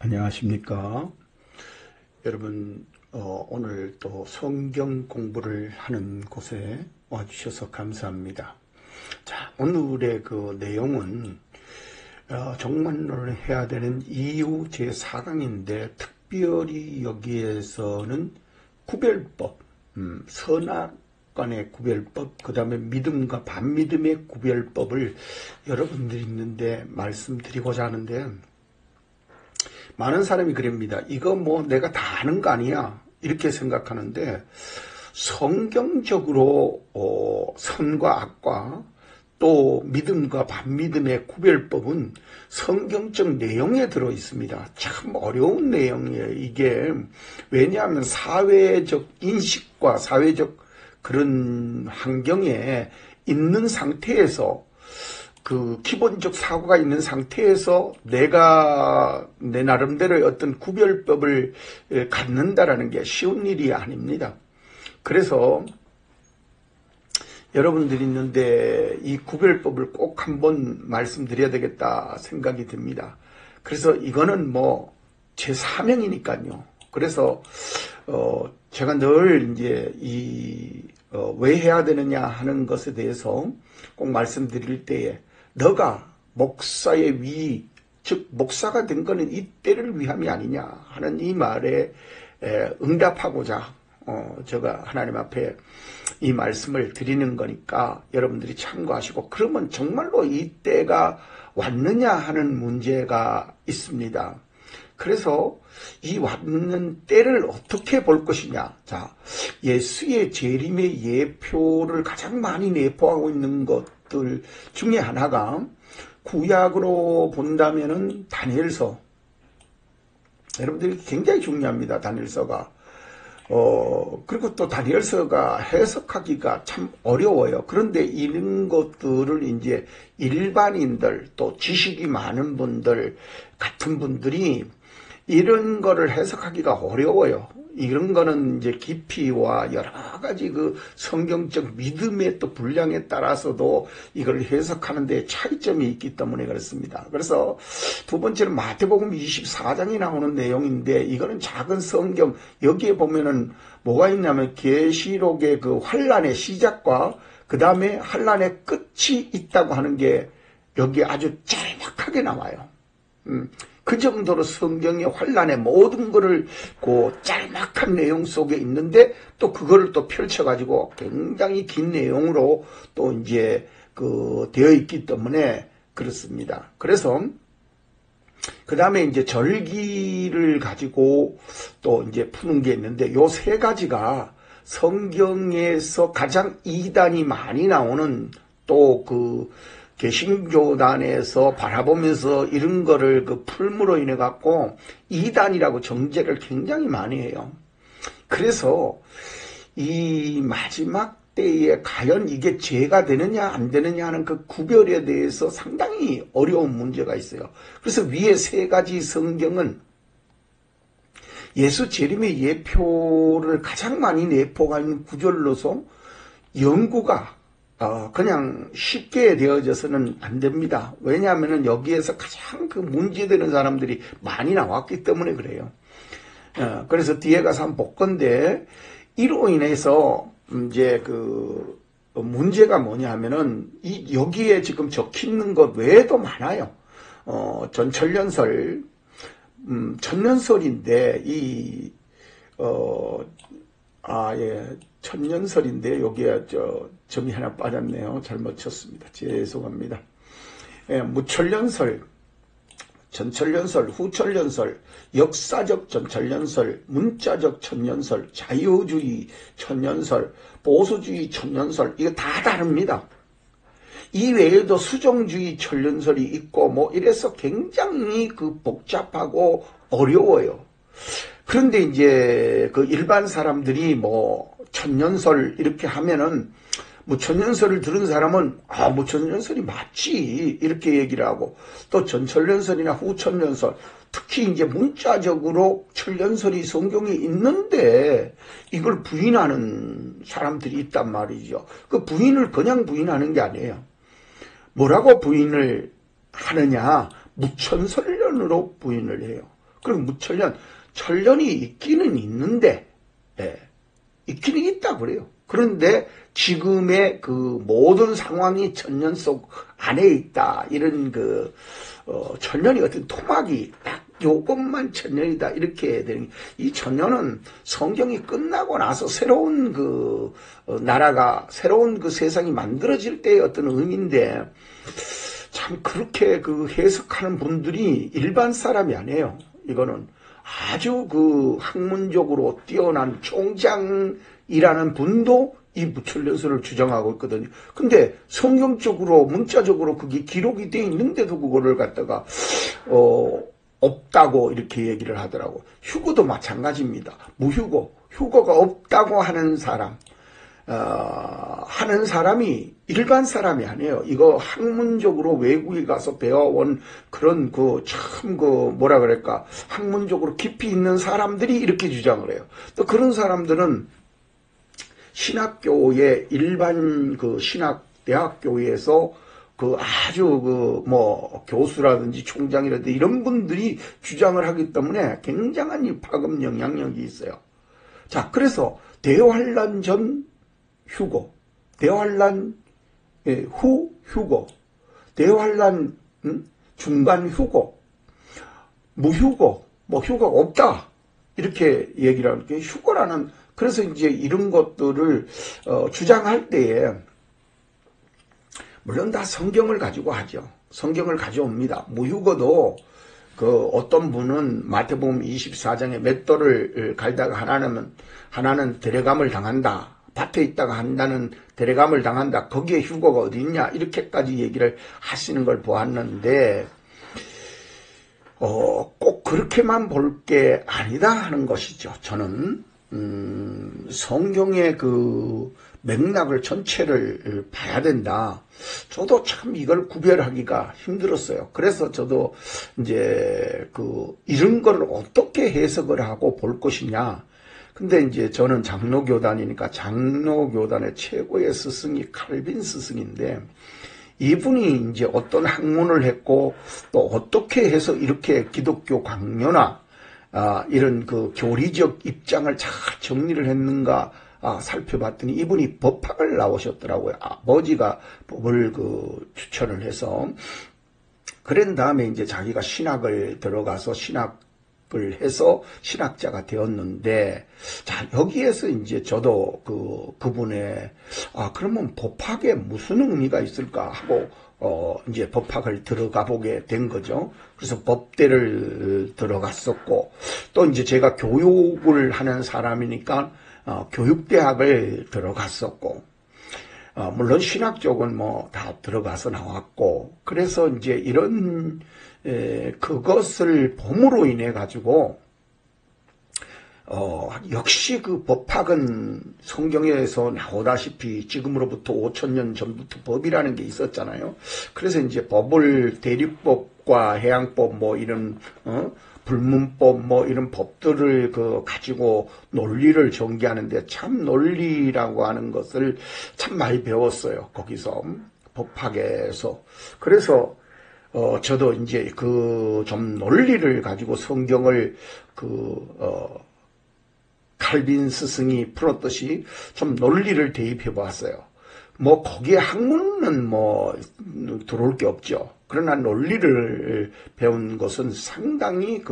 안녕하십니까. 여러분, 오늘 또 성경 공부를 하는 곳에 와주셔서 감사합니다. 자, 오늘의 그 내용은 정말론을 해야 되는 이유 제4강인데 특별히 여기에서는 구별법, 선악간의 구별법, 그 다음에 믿음과 반믿음의 구별법을 여러분들이 있는데 말씀드리고자 하는데, 많은 사람이 그럽니다. 이거 뭐 내가 다 아는 거 아니야, 이렇게 생각하는데, 성경적으로 선과 악과 또 믿음과 반믿음의 구별법은 성경적 내용에 들어 있습니다. 참 어려운 내용이에요. 이게 왜냐하면 사회적 인식과 사회적 그런 환경에 있는 상태에서, 그 기본적 사고가 있는 상태에서 내가 내 나름대로의 어떤 구별법을 갖는다라는 게 쉬운 일이 아닙니다. 그래서 여러분들이 있는데 이 구별법을 꼭 한번 말씀드려야 되겠다 생각이 듭니다. 그래서 이거는 뭐 제 사명이니까요. 그래서 제가 늘 이제 왜 해야 되느냐 하는 것에 대해서 꼭 말씀드릴 때에, 너가 목사의 위, 즉 목사가 된 거는 이 때를 위함이 아니냐 하는 이 말에 응답하고자 제가 하나님 앞에 이 말씀을 드리는 거니까 여러분들이 참고하시고, 그러면 정말로 이 때가 왔느냐 하는 문제가 있습니다. 그래서 이 왔는 때를 어떻게 볼 것이냐. 자, 예수의 재림의 예표를 가장 많이 내포하고 있는 것들 중에 하나가, 구약으로 본다면은 다니엘서. 여러분들이 굉장히 중요합니다. 다니엘서가. 그리고 또 다니엘서가 해석하기가 참 어려워요. 그런데 이런 것들을 이제 일반인들, 또 지식이 많은 분들 같은 분들이 이런 거를 해석하기가 어려워요. 이런 거는 이제 깊이와 여러 가지 그 성경적 믿음의 또 분량에 따라서도 이걸 해석하는 데 차이점이 있기 때문에 그렇습니다. 그래서 두 번째는 마태복음 24장에 나오는 내용인데, 이거는 작은 성경, 여기에 보면은 뭐가 있냐면 계시록의 그 환란의 시작과 그 다음에 환란의 끝이 있다고 하는 게 여기에 아주 짤막하게 나와요. 그 정도로 성경의 환란의 모든 것을 그 짤막한 내용 속에 있는데, 또 그거를 또 펼쳐가지고 굉장히 긴 내용으로 또 이제 되어 있기 때문에 그렇습니다. 그래서 그 다음에 이제 절기를 가지고 또 이제 푸는 게 있는데, 요 세 가지가 성경에서 가장 이단이 많이 나오는, 또 개신교단에서 바라보면서 이런 거를 풀므로 인해 갖고 이단이라고 정죄를 굉장히 많이 해요. 그래서 이 마지막 때에 과연 이게 죄가 되느냐 안 되느냐 하는 그 구별에 대해서 상당히 어려운 문제가 있어요. 그래서 위에 세 가지 성경은 예수 재림의 예표를 가장 많이 내포가 있는 구절로서 연구가 그냥 쉽게 되어져서는 안 됩니다. 왜냐하면 여기에서 가장 문제되는 사람들이 많이 나왔기 때문에 그래요. 그래서 뒤에 가서 한번 볼 건데, 이로 인해서 이제 문제가 뭐냐 하면은, 여기에 지금 적혀있는 것 외에도 많아요. 전천년설, 천년설인데, 천년설인데 여기에 점이 하나 빠졌네요. 잘못 쳤습니다. 죄송합니다. 무천년설, 전천년설, 후천년설, 역사적 전천년설, 문자적 천년설, 자유주의 천년설, 보수주의 천년설, 이거 다 다릅니다. 이 외에도 수정주의 천년설이 있고 뭐 이래서 굉장히 복잡하고 어려워요. 그런데 이제 일반 사람들이 뭐 천년설 이렇게 하면은, 뭐 천년설을 들은 사람은 뭐 천년설이 맞지 이렇게 얘기를 하고, 또 전천년설이나 후천년설, 특히 이제 문자적으로 천년설이 성경에 있는데 이걸 부인하는 사람들이 있단 말이죠. 그 부인을 그냥 부인하는 게 아니에요. 뭐라고 부인을 하느냐, 무천설론으로 부인을 해요. 그리고 무천년, 천년이 있기는 있는데, 예, 있기는 있다 그래요. 그런데 지금의 그 모든 상황이 천년 속 안에 있다. 이런 천년이 어떤 토막이 딱 요것만 천년이다. 이렇게 되는, 이 천년은 성경이 끝나고 나서 새로운 나라가, 새로운 세상이 만들어질 때의 어떤 의미인데, 참 그렇게 해석하는 분들이 일반 사람이 아니에요. 이거는 아주 학문적으로 뛰어난 총장이라는 분도 이 무천년설을 주장하고 있거든요. 근데 성경적으로 문자적으로 그게 기록이 돼 있는데도 그거를 갖다가 없다고 이렇게 얘기를 하더라고. 휴거도 마찬가지입니다. 무휴거, 휴거가 없다고 하는 사람이 일반 사람이 아니에요. 이거 학문적으로 외국에 가서 배워온 그런 뭐라 그럴까, 학문적으로 깊이 있는 사람들이 이렇게 주장을 해요. 또 그런 사람들은 신학교의 일반 신학대학교에서 아주 교수라든지 총장이라든지 이런 분들이 주장을 하기 때문에 굉장한 이 파급 영향력이 있어요. 자, 그래서 대환란 전 휴거, 대환란 후 휴거, 대환란 중간 휴거, 무휴거, 휴거가 없다. 이렇게 얘기를 하는 게 휴거라는, 그래서 이제 이런 것들을 주장할 때에 물론 다 성경을 가지고 하죠. 성경을 가져옵니다. 무휴거도 어떤 분은 마태복음 24장에 맷돌을 갈다가 하나는 데려감을 당한다. 밭에 있다가 한다는 데려감을 당한다. 거기에 휴거가 어디 있냐. 이렇게까지 얘기를 하시는 걸 보았는데 꼭 그렇게만 볼 게 아니다 하는 것이죠. 저는 성경의 맥락을 전체를 봐야 된다. 저도 참 이걸 구별하기가 힘들었어요. 그래서 저도 이제 이런 걸 어떻게 해석을 하고 볼 것이냐. 근데 이제 저는 장로교단이니까 장로교단의 최고의 스승이 칼빈 스승인데, 이분이 이제 어떤 학문을 했고 또 어떻게 해서 이렇게 기독교 강요나 이런 교리적 입장을 잘 정리를 했는가 살펴봤더니 이분이 법학을 나오셨더라고요. 아버지가 법을 추천을 해서, 그런 다음에 이제 자기가 신학을 들어가서 신학을 해서 신학자가 되었는데, 자, 여기에서 이제 저도 그분의 그러면 법학에 무슨 의미가 있을까 하고 이제 법학을 들어가 보게 된 거죠. 그래서 법대를 들어갔었고, 또 이제 제가 교육을 하는 사람이니까 교육대학을 들어갔었고, 물론 신학 쪽은 다 들어가서 나왔고, 그래서 이제 이런 그것을 봄으로 인해 가지고 역시 법학은 성경에서 나오다시피 지금으로부터 5000년 전부터 법이라는 게 있었잖아요. 그래서 이제 법을 대립법과 해양법 이런 불문법 이런 법들을 가지고 논리를 전개하는데, 참 논리라고 하는 것을 참 많이 배웠어요. 거기서 법학에서. 그래서 저도 이제 좀 논리를 가지고 성경을 칼빈 스승이 풀었듯이 좀 논리를 대입해 보았어요. 거기에 학문은 들어올 게 없죠. 그러나 논리를 배운 것은 상당히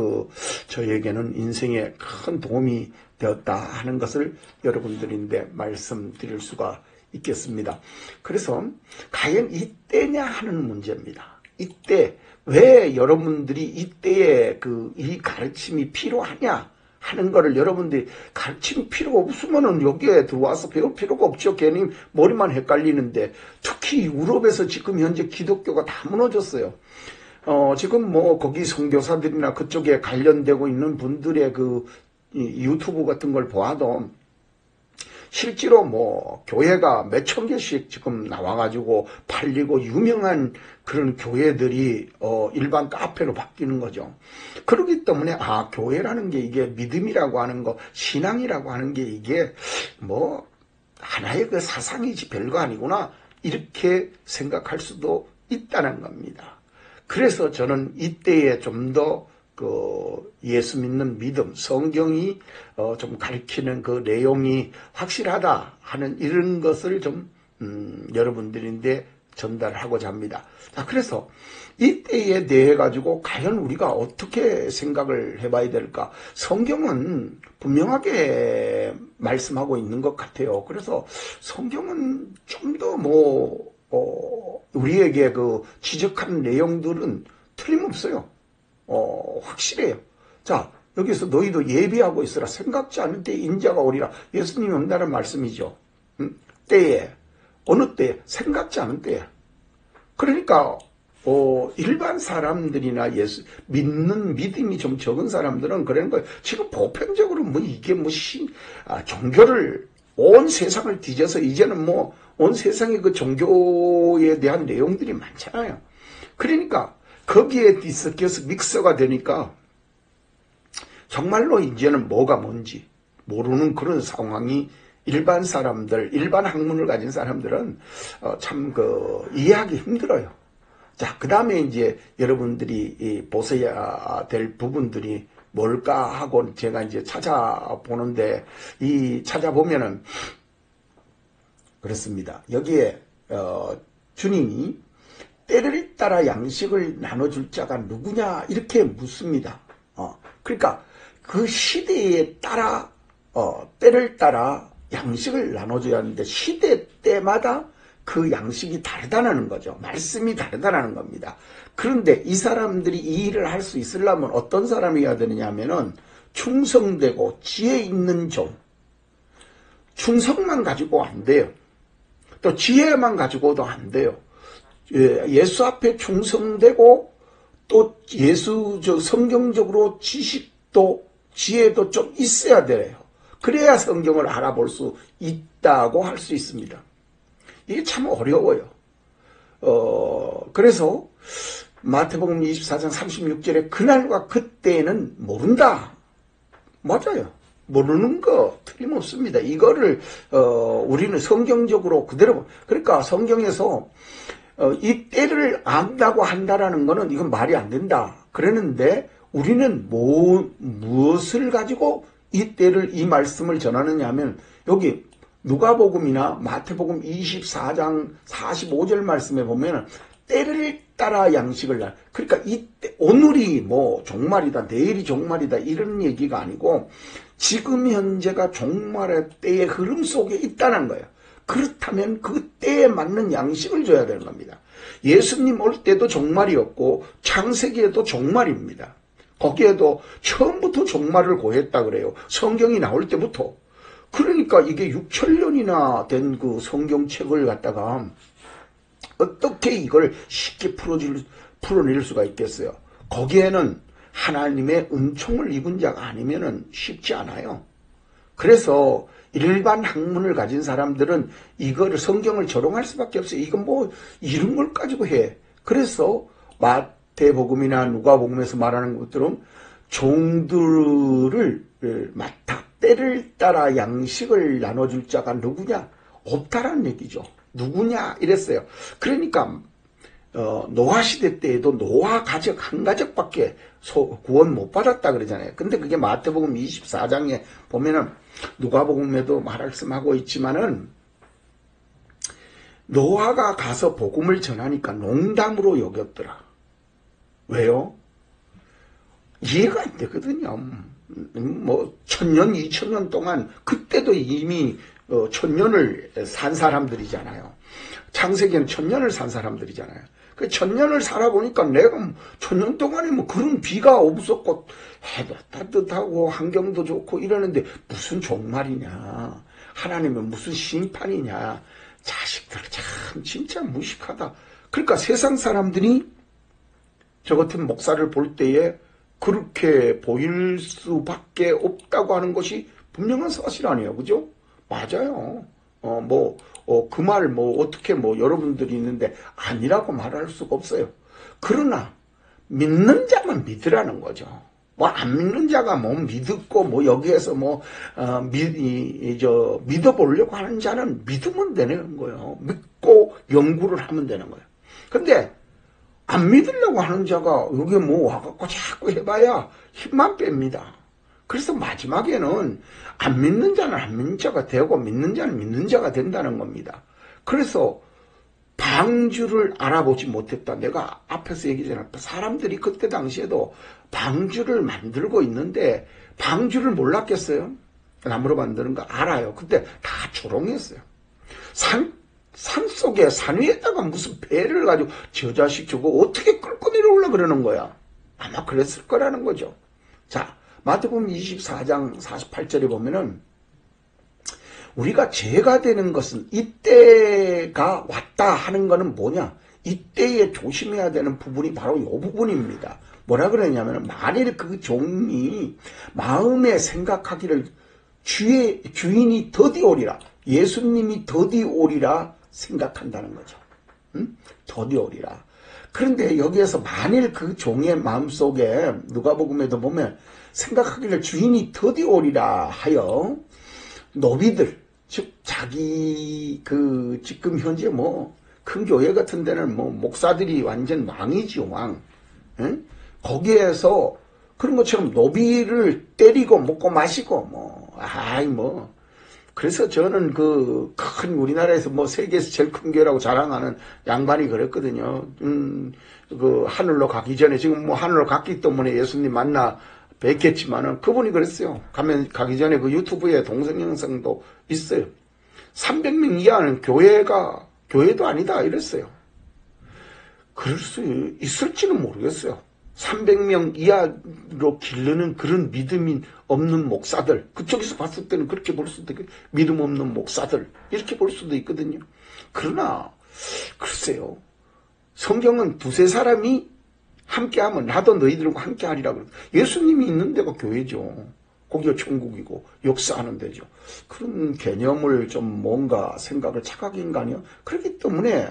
저에게는 인생에 큰 도움이 되었다 하는 것을 여러분들인데 말씀드릴 수가 있겠습니다. 그래서 과연 이때냐 하는 문제입니다. 이때, 왜 여러분들이 이때에 이 가르침이 필요하냐 하는 거를 여러분들이 가르침 필요가 없으면은 여기에 들어와서 배울 필요가 없죠. 괜히 머리만 헷갈리는데, 특히 유럽에서 지금 현재 기독교가 다 무너졌어요. 지금 거기 선교사들이나 그쪽에 관련되고 있는 분들의 유튜브 같은 걸 보아도 실제로 교회가 몇천 개씩 지금 나와가지고 팔리고 유명한 그런 교회들이 일반 카페로 바뀌는 거죠. 그렇기 때문에 교회라는 게 이게 믿음이라고 하는 거, 신앙이라고 하는 게 이게 하나의 사상이지 별거 아니구나, 이렇게 생각할 수도 있다는 겁니다. 그래서 저는 이때에 좀 더 예수 믿는 믿음, 성경이 좀 가리키는 그 내용이 확실하다 하는 이런 것을 좀 여러분들인데 전달하고자 합니다. 자, 그래서 이때에 대해 가지고 과연 우리가 어떻게 생각을 해봐야 될까? 성경은 분명하게 말씀하고 있는 것 같아요. 그래서 성경은 좀 더 우리에게 그 지적한 내용들은 틀림없어요. 확실해요. 자, 여기서 너희도 예비하고 있으라. 생각지 않은 때에 인자가 오리라. 예수님이 온다는 말씀이죠. 때에, 어느 때에? 생각지 않은 때에. 그러니까 일반 사람들이나 예수 믿는 믿음이 좀 적은 사람들은 그런 거예요. 지금 보편적으로 이게 종교를 온 세상을 뒤져서 이제는 온 세상의 그 종교에 대한 내용들이 많잖아요. 그러니까 거기에 뒤섞여서 믹서가 되니까 정말로 이제는 뭐가 뭔지 모르는 그런 상황이 일반 사람들, 일반 학문을 가진 사람들은 참 이해하기 힘들어요. 자, 그 다음에 이제 여러분들이 보셔야 될 부분들이 뭘까 하고 제가 이제 찾아보는데, 찾아보면은, 그렇습니다. 여기에, 주님이 때를 따라 양식을 나눠줄 자가 누구냐, 이렇게 묻습니다. 그러니까 그 시대에 따라, 때를 따라 양식을 나눠줘야 하는데, 시대 때마다 그 양식이 다르다는 거죠. 말씀이 다르다는 겁니다. 그런데 이 사람들이 이 일을 할 수 있으려면 어떤 사람이어야 되느냐 하면은 충성되고 지혜 있는 종. 충성만 가지고 안 돼요. 또 지혜만 가지고도 안 돼요. 예수 앞에 충성되고 또 성경적으로 지식도 지혜도 좀 있어야 돼요. 그래야 성경을 알아볼 수 있다고 할 수 있습니다. 이게 참 어려워요. 그래서 마태복음 24장 36절에 그날과 그때는 모른다. 맞아요. 모르는 거 틀림없습니다. 이거를 우리는 성경적으로 그대로, 그러니까 성경에서 이 때를 안다고 한다라는 거는 이건 말이 안 된다. 그러는데 우리는 무엇을 가지고 이 때를, 이 말씀을 전하느냐 하면 여기 누가복음이나 마태복음 24장 45절 말씀에 보면은 때를 따라 양식을 나. 그러니까 이때 오늘이 종말이다, 내일이 종말이다 이런 얘기가 아니고 지금 현재가 종말의 때의 흐름 속에 있다는 거예요. 그렇다면 그 때에 맞는 양식을 줘야 되는 겁니다. 예수님 올 때도 종말이었고 창세기에도 종말입니다. 거기에도 처음부터 종말을 고했다 그래요. 성경이 나올 때부터. 그러니까 이게 6,000년이나 된 그 성경책을 갖다가 어떻게 이걸 쉽게 풀어낼 수가 있겠어요? 거기에는 하나님의 은총을 입은 자가 아니면은 쉽지 않아요. 그래서 일반 학문을 가진 사람들은 이거를 성경을 조롱할 수밖에 없어요. 이건 이런 걸 가지고 해. 그래서 마태복음이나 누가복음에서 말하는 것처럼 종들을 맡아 때를 따라 양식을 나눠줄 자가 누구냐? 없다라는 얘기죠. 누구냐? 이랬어요. 그러니까 노아 시대 때에도 노아 가족 한 가족밖에 구원 못 받았다 그러잖아요. 근데 그게 마태복음 24장에 보면은 누가복음에도 말씀하고 있지만은 노아가 가서 복음을 전하니까 농담으로 여겼더라. 왜요? 이해가 안 되거든요. 1000년, 2000년 동안 그때도 이미 1000년을 산 사람들이잖아요. 창세기는 1000년을 산 사람들이잖아요. 그 1000년을 살아보니까 내가 1000년 동안에 그런 비가 없었고 해도 따뜻하고 환경도 좋고 이러는데 무슨 종말이냐, 하나님은 무슨 심판이냐, 자식들 참 진짜 무식하다. 그러니까 세상 사람들이 저 같은 목사를 볼 때에 그렇게 보일 수밖에 없다고 하는 것이 분명한 사실 아니에요. 그죠? 맞아요. 그 말 어떻게 여러분들이 있는데 아니라고 말할 수가 없어요. 그러나 믿는 자만 믿으라는 거죠. 안 믿는 자가 믿었고 여기에서 믿어보려고 하는 자는 믿으면 되는 거예요. 믿고 연구를 하면 되는 거예요. 근데 안 믿으려고 하는 자가 여기 뭐 와갖고 자꾸 해봐야 힘만 뺍니다. 그래서 마지막에는 안 믿는 자는 안 믿는 자가 되고 믿는 자는 믿는 자가 된다는 겁니다. 그래서 방주를 알아보지 못했다. 내가 앞에서 얘기했잖아. 사람들이 그때 당시에도 방주를 만들고 있는데 방주를 몰랐겠어요? 나무로 만드는 거 알아요. 근데 다 조롱했어요. 산 속에 산 위에다가 무슨 배를 가지고 저 자식 저거 어떻게 끌고 내려오려 그러는 거야. 아마 그랬을 거라는 거죠. 자, 마태복음 24장 48절에 보면은 우리가 죄가 되는 것은 이때가 왔다 하는 거는 뭐냐? 이때에 조심해야 되는 부분이 바로 이 부분입니다. 뭐라 그러냐면 만일 그 종이 마음에 생각하기를 주인이 더디 오리라, 예수님이 더디 오리라 생각한다는 거죠. 더디 오리라. 그런데 여기에서 만일 그 종의 마음속에 누가복음에도 보면 생각하기를 주인이 더디 오리라 하여 노비들, 즉 자기 그 지금 현재 뭐 큰 교회 같은 데는 뭐 목사들이 완전 왕이지 왕. 응? 거기에서 그런 것처럼 노비를 때리고 먹고 마시고 뭐 그래서 저는 그 큰 우리나라에서 뭐 세계에서 제일 큰 교회라고 자랑하는 양반이 그랬거든요. 그 하늘로 가기 전에 지금 뭐 하늘로 갔기 때문에 예수님 만나 뵙겠지만은 그분이 그랬어요. 가기 전에 그 유튜브에 동영 영상도 있어요. 300명 이하는 교회도 아니다 이랬어요. 그럴 수 있을지는 모르겠어요. 300명 이하로 기르는 그런 믿음이 없는 목사들, 그쪽에서 봤을 때는 그렇게 볼 수도 있고 믿음 없는 목사들 이렇게 볼 수도 있거든요. 그러나 글쎄요, 성경은 두세 사람이 함께하면 나도 너희들과 함께하리라 그러고, 예수님이 있는 데가 교회죠. 거기가 천국이고 역사하는 데죠. 그런 개념을 좀 뭔가 생각을 착하게 인간이요. 그렇기 때문에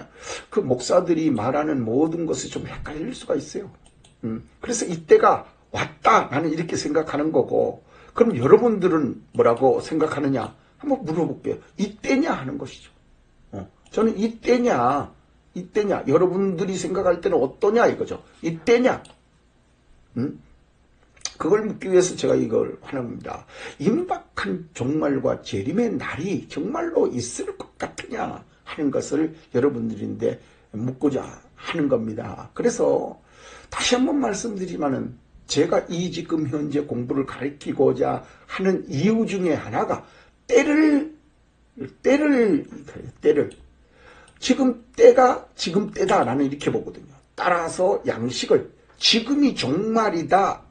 그 목사들이 말하는 모든 것이 좀 헷갈릴 수가 있어요. 그래서 이때가 왔다 나는 이렇게 생각하는 거고, 그럼 여러분들은 뭐라고 생각하느냐 한번 물어볼게요. 이때냐 하는 것이죠. 저는 이때냐 여러분들이 생각할 때는 어떠냐 이거죠. 이때냐. 그걸 묻기 위해서 제가 이걸 하는 겁니다. 임박한 종말과 재림의 날이 정말로 있을 것 같으냐 하는 것을 여러분들인데 묻고자 하는 겁니다. 그래서 다시 한번 말씀드리지만은 제가 이 지금 현재 공부를 가르치고자 하는 이유 중에 하나가 때를 지금 때다 나는 이렇게 보거든요. 따라서 양식을 지금이 종말이다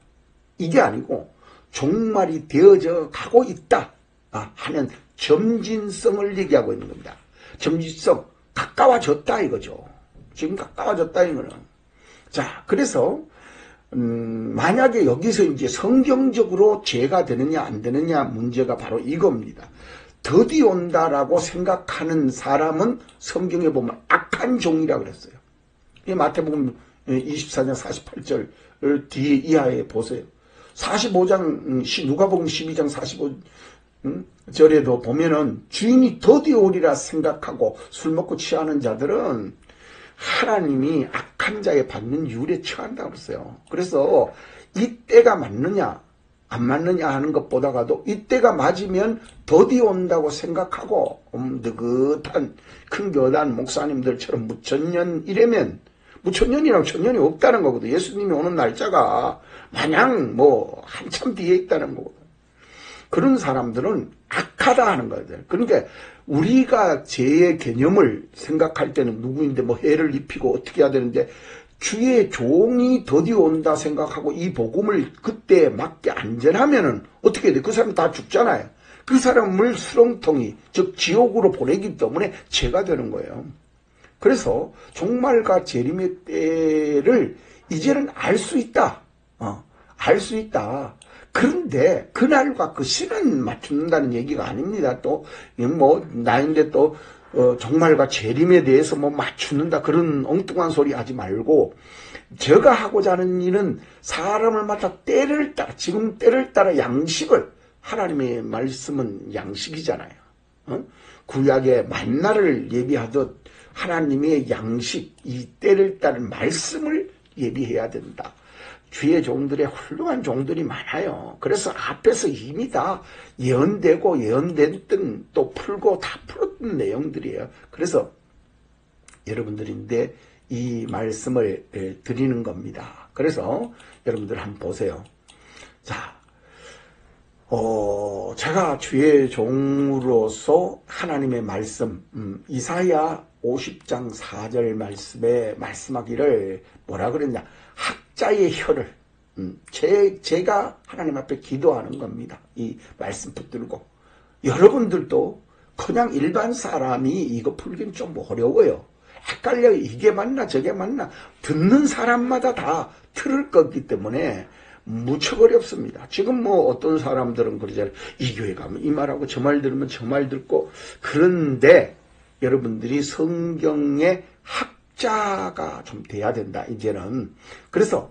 이게 아니고 종말이 되어져 가고 있다 하는 점진성을 얘기하고 있는 겁니다. 점진성, 가까워졌다 이거죠. 지금 가까워졌다 이거는. 자, 그래서 만약에 여기서 이제 성경적으로 죄가 되느냐 안 되느냐 문제가 바로 이겁니다. 더디 온다라고 생각하는 사람은 성경에 보면 악한 종이라고 그랬어요. 이 마태복음 24장 48절 뒤에 이하에 보세요. 45장 누가복음 12장 45절에도 보면은 주인이 더디 오리라 생각하고 술 먹고 취하는 자들은 하나님이 악한 자에 받는 유례에 처한다고 그랬어요. 그래서 이때가 맞느냐 안 맞느냐 하는 것보다가도 이때가 맞으면 더디 온다고 생각하고 느긋한 큰 교단 목사님들처럼 무천년 이래면, 무천년이랑 천년이 없다는 거거든. 예수님이 오는 날짜가 마냥 뭐 한참 뒤에 있다는 거거든. 그런 사람들은 악하다 하는 거거든. 그러니까 우리가 죄의 개념을 생각할 때는 누구인데 뭐 해를 입히고 어떻게 해야 되는데, 주의 종이 더디 온다 생각하고 이 복음을 그때 맞게 안 전하면은 어떻게 돼? 그 사람 다 죽잖아요. 그 사람을 수렁통이, 즉 지옥으로 보내기 때문에 죄가 되는 거예요. 그래서 종말과 재림의 때를 이제는 알 수 있다. 알 수 있다. 그런데 그날과 그 시는 맞춘다는 얘기가 아닙니다. 또 뭐 나인데 또 종말과 재림에 대해서 뭐 맞추는다 그런 엉뚱한 소리 하지 말고, 제가 하고자 하는 일은 사람을 마다 때를 따라, 지금 때를 따라 양식을, 하나님의 말씀은 양식이잖아요. 구약의 만나를 예비하듯 하나님의 양식, 이 때를 따른 말씀을 예비해야 된다. 주의 종들의 훌륭한 종들이 많아요. 그래서 앞에서 이미 다 예언되고 예언된 또 풀고 다 풀었던 내용들이에요. 그래서 여러분들인데 이 말씀을 드리는 겁니다. 그래서 여러분들 한번 보세요. 자, 제가 주의 종으로서 하나님의 말씀, 이사야 50장 4절 말씀에 말씀하기를 뭐라 그랬냐. 학자의 혀를, 제가 하나님 앞에 기도하는 겁니다. 이 말씀 붙들고. 여러분들도 그냥 일반 사람이 이거 풀긴 좀 어려워요. 헷갈려요. 이게 맞나 저게 맞나. 듣는 사람마다 다 틀을 거기 때문에 무척 어렵습니다. 지금 뭐 어떤 사람들은 그러잖아요. 이 교회 가면 이 말하고 저 말 들으면 저 말 듣고. 그런데 여러분들이 성경의 학자가 좀 돼야 된다. 이제는. 그래서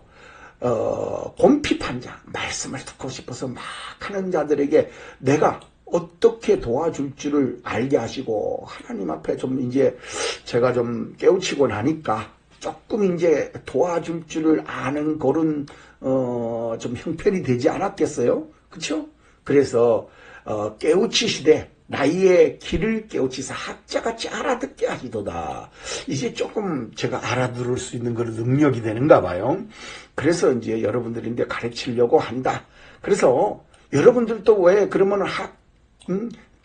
곰피판자 말씀을 듣고 싶어서 막 하는 자들에게 내가 어떻게 도와줄 줄을 알게 하시고 하나님 앞에 좀 이제 제가 좀 깨우치고 나니까 조금 이제 도와줄 줄을 아는 그런 좀 형편이 되지 않았겠어요? 그렇죠? 그래서 깨우치시되 나의 길을 깨우치사 학자같이 알아듣게 하시도다. 이제 조금 제가 알아들을 수 있는 그런 능력이 되는가 봐요. 그래서 이제 여러분들인데 가르치려고 한다. 그래서 여러분들도 왜 그러면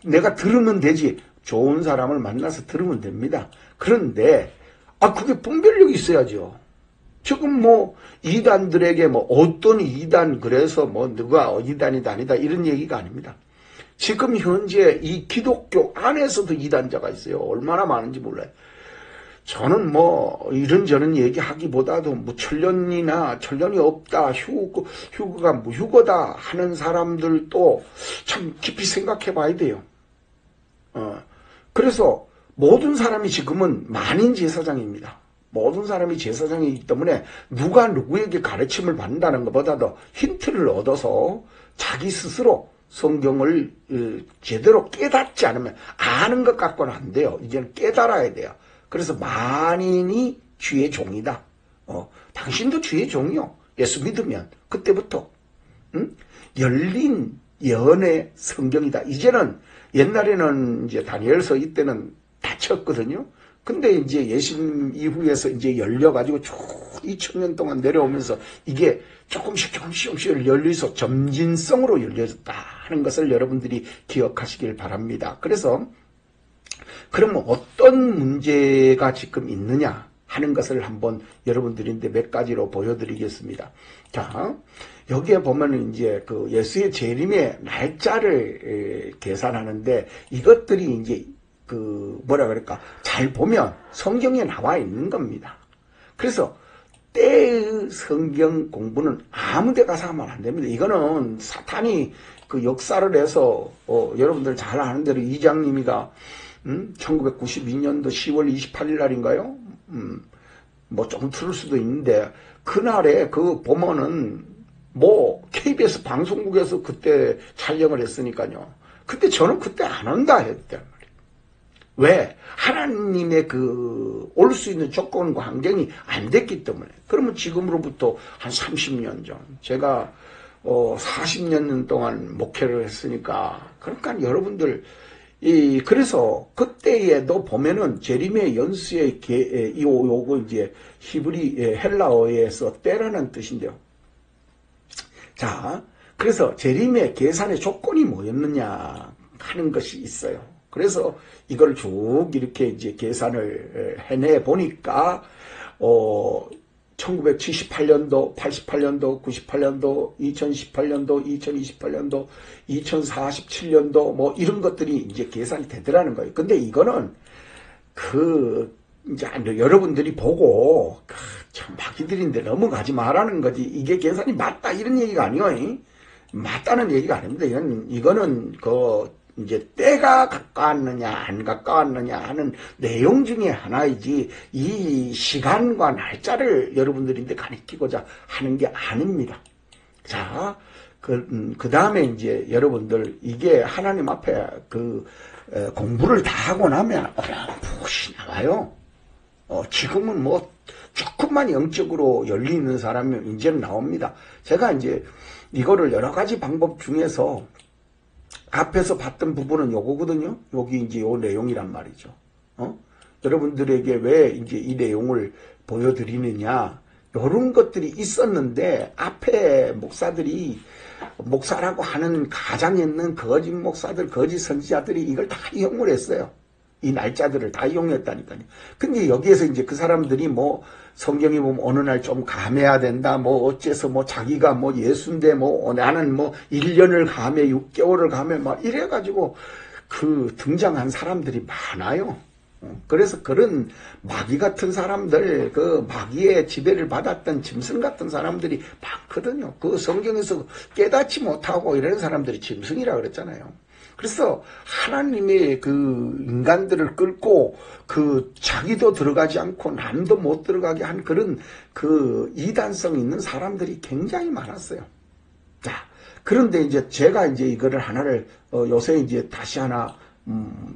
내가 들으면 되지. 좋은 사람을 만나서 들으면 됩니다. 그런데 그게 분별력이 있어야죠. 지금 뭐 이단들에게 뭐 어떤 이단 그래서 뭐 누가 이단이다 아니다 이런 얘기가 아닙니다. 지금 현재 이 기독교 안에서도 이단자가 있어요. 얼마나 많은지 몰라요. 저는 뭐 이런저런 얘기하기보다도 뭐 천년이 없다, 휴거가 무휴거다 하는 사람들도 참 깊이 생각해 봐야 돼요. 그래서 모든 사람이 지금은 만인 제사장입니다. 모든 사람이 제사장이기 때문에 누가 누구에게 가르침을 받는다는 것보다도 힌트를 얻어서 자기 스스로 성경을 제대로 깨닫지 않으면 아는 것 갖고는 안 돼요. 이제는 깨달아야 돼요. 그래서 만인이 주의 종이다. 당신도 주의 종이요. 예수 믿으면 그때부터 열린 예언의 성경이다. 이제는 옛날에는 이제 다니엘서 이때는 닫혔거든요. 근데 이제 예수님 이후에서 이제 열려가지고 쭉 2000년 동안 내려오면서 이게 조금씩 열려서 점진성으로 열려졌다 하는 것을 여러분들이 기억하시길 바랍니다. 그래서 그러면 어떤 문제가 지금 있느냐 하는 것을 한번 여러분들인데 몇 가지로 보여드리겠습니다. 자, 여기에 보면은 이제 그 예수의 재림의 날짜를 계산하는데 이것들이 이제 그 뭐라 그럴까 잘 보면 성경에 나와 있는 겁니다. 그래서 때의 성경 공부는 아무 데 가서 하면 안 됩니다. 이거는 사탄이 그 역사를 해서 여러분들 잘 아는 대로 이장님이가 1992년도 10월 28일 날인가요? 뭐 조금 틀을 수도 있는데 그날에 그 보면은 뭐 KBS 방송국에서 그때 촬영을 했으니까요. 근데 저는 그때 안 한다 했단 말이에요. 왜? 하나님의 올 수 있는 조건과 환경이 안 됐기 때문에. 그러면 지금으로부터 한 30년 전 제가 40년 동안 목회를 했으니까 그러니까 여러분들 그래서 그때에도 보면은 재림의 연수의 요거 이제 히브리 헬라어에서 때라는 뜻인데요. 자, 그래서 재림의 계산의 조건이 뭐였느냐 하는 것이 있어요. 그래서 이걸 쭉 이렇게 이제 계산을 해내 보니까 1978년도, 88년도, 98년도, 2018년도, 2028년도, 2047년도 뭐 이런 것들이 이제 계산이 되더라는 거예요. 근데 이거는 이제 여러분들이 보고 참 마귀들인데 넘어가지 말라는 거지. 이게 계산이 맞다 이런 얘기가 아니에요. 맞다는 얘기가 아닙니다. 이거는 이제 때가 가까웠느냐 안 가까웠느냐 하는 내용 중에 하나이지 이 시간과 날짜를 여러분들인데 가리키고자 하는 게 아닙니다. 자, 그 다음에 이제 여러분들 이게 하나님 앞에 공부를 다 하고 나면 어렴풋이 나와요. 지금은 뭐 조금만 영적으로 열리 있는 사람이 이제는 나옵니다. 제가 이제 이거를 여러 가지 방법 중에서 앞에서 봤던 부분은 요거거든요. 여기 이제 요 내용이란 말이죠. 여러분들에게 왜 이제 이 내용을 보여드리느냐. 요런 것들이 있었는데 앞에 목사들이 목사라고 하는 가장 있는 거짓 목사들, 거짓 선지자들이 이걸 다 이용을 했어요. 이 날짜들을 다 이용했다니까요. 근데 여기에서 이제 그 사람들이 뭐 성경에 보면 어느 날 좀 감해야 된다, 뭐 어째서 뭐 자기가 뭐 예수인데 뭐 나는 뭐 1년을 감해, 6개월을 감해, 막 이래가지고 그 등장한 사람들이 많아요. 그래서 그런 마귀 같은 사람들, 그 마귀의 지배를 받았던 짐승 같은 사람들이 많거든요. 그 성경에서 깨닫지 못하고 이런 사람들이 짐승이라 그랬잖아요. 그래서 하나님의 그 인간들을 끌고 그 자기도 들어가지 않고 남도 못 들어가게 한 그런 그 이단성 있는 사람들이 굉장히 많았어요. 자, 그런데 이제 제가 이제 이거를 하나를 요새 이제 다시 하나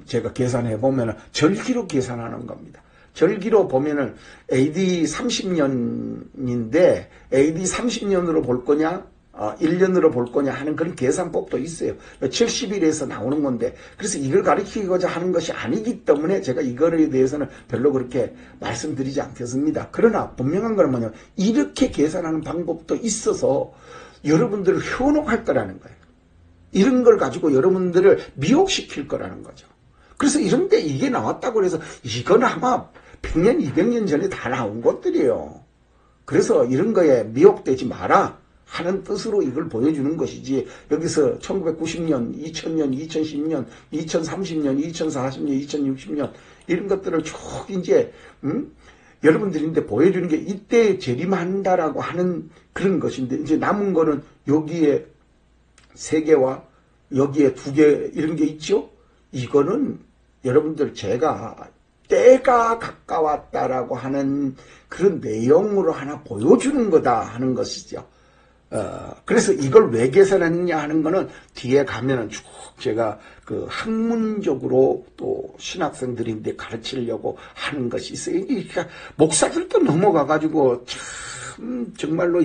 제가 계산해 보면은 절기로 계산하는 겁니다. 절기로 보면은 AD 30년인데 AD 30년으로 볼 거냐 1년으로 볼 거냐 하는 그런 계산법도 있어요. 70일에서 나오는 건데 그래서 이걸 가리키고자 하는 것이 아니기 때문에 제가 이거에 대해서는 별로 그렇게 말씀드리지 않겠습니다. 그러나 분명한 건 뭐냐면 이렇게 계산하는 방법도 있어서 여러분들을 현혹할 거라는 거예요. 이런 걸 가지고 여러분들을 미혹시킬 거라는 거죠. 그래서 이런데 이게 나왔다고 해서 이건 아마 100년, 200년 전에 다 나온 것들이에요. 그래서 이런 거에 미혹되지 마라 하는 뜻으로 이걸 보여주는 것이지 여기서 1990년, 2000년, 2010년, 2030년, 2040년, 2060년 이런 것들을 쭉 이제 여러분들인데 보여주는 게 이때 재림한다라고 하는 그런 것인데 이제 남은 거는 여기에 3개와 여기에 2개 이런 게 있죠. 이거는 여러분들 제가 때가 가까웠다라고 하는 그런 내용으로 하나 보여주는 거다 하는 것이죠. 그래서 이걸 왜 계산했느냐 하는 거는 뒤에 가면은 쭉 제가 그 학문적으로 또 신학생들인데 가르치려고 하는 것이 있어요. 그러니까 목사들도 넘어가가지고 참 정말로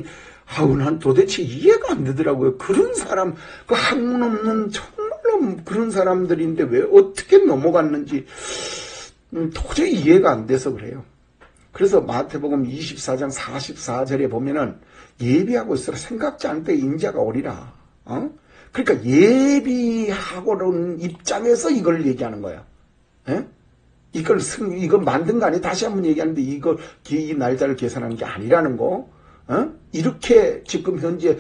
아우 난 도대체 이해가 안 되더라고요. 그런 사람 그 학문 없는 정말로 그런 사람들인데 왜 어떻게 넘어갔는지 도저히 이해가 안 돼서 그래요. 그래서 마태복음 24장 44절에 보면은 예비하고 있으라 생각지 않을 때 인자가 오리라. 그러니까 예비하고는 입장에서 이걸 얘기하는 거야. 에? 이걸 만든 거 아니에요. 다시 한번 얘기하는데 이 날짜를 계산한 게 아니라는 거. 이렇게 지금 현재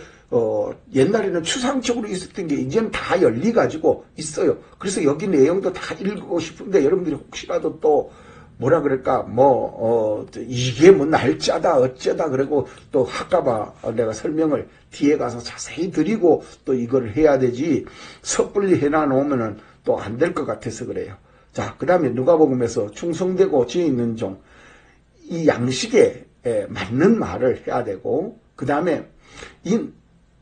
옛날에는 추상적으로 있었던 게 이제는 다 열리가지고 있어요. 그래서 여기 내용도 다 읽고 싶은데 여러분들이 혹시라도 또 뭐라 그럴까 이게 뭐 날짜다 어쩌다 그러고 또 할까봐 내가 설명을 뒤에 가서 자세히 드리고 또 이걸 해야 되지 섣불리 해놔 놓으면은 또 안 될 것 같아서 그래요. 자, 그 다음에 누가복음에서 충성되고 지혜 있는 종 이 양식에 맞는 말을 해야 되고 그 다음에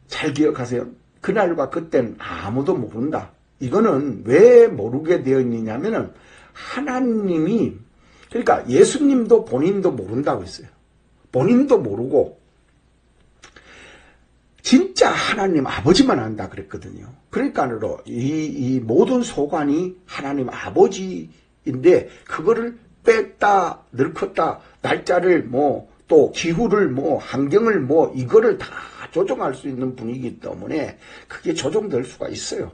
잘 기억하세요. 그날과 그때는 아무도 모른다. 이거는 왜 모르게 되어 있느냐면은 하나님이 그러니까 예수님도 본인도 모른다고 했어요. 본인도 모르고 진짜 하나님 아버지만 안다 그랬거든요. 그러니까 이 모든 소관이 하나님 아버지인데 그거를 뺐다 늙었다 날짜를 또 기후를 환경을 이거를 다 조정할 수 있는 분이기 때문에 그게 조정될 수가 있어요.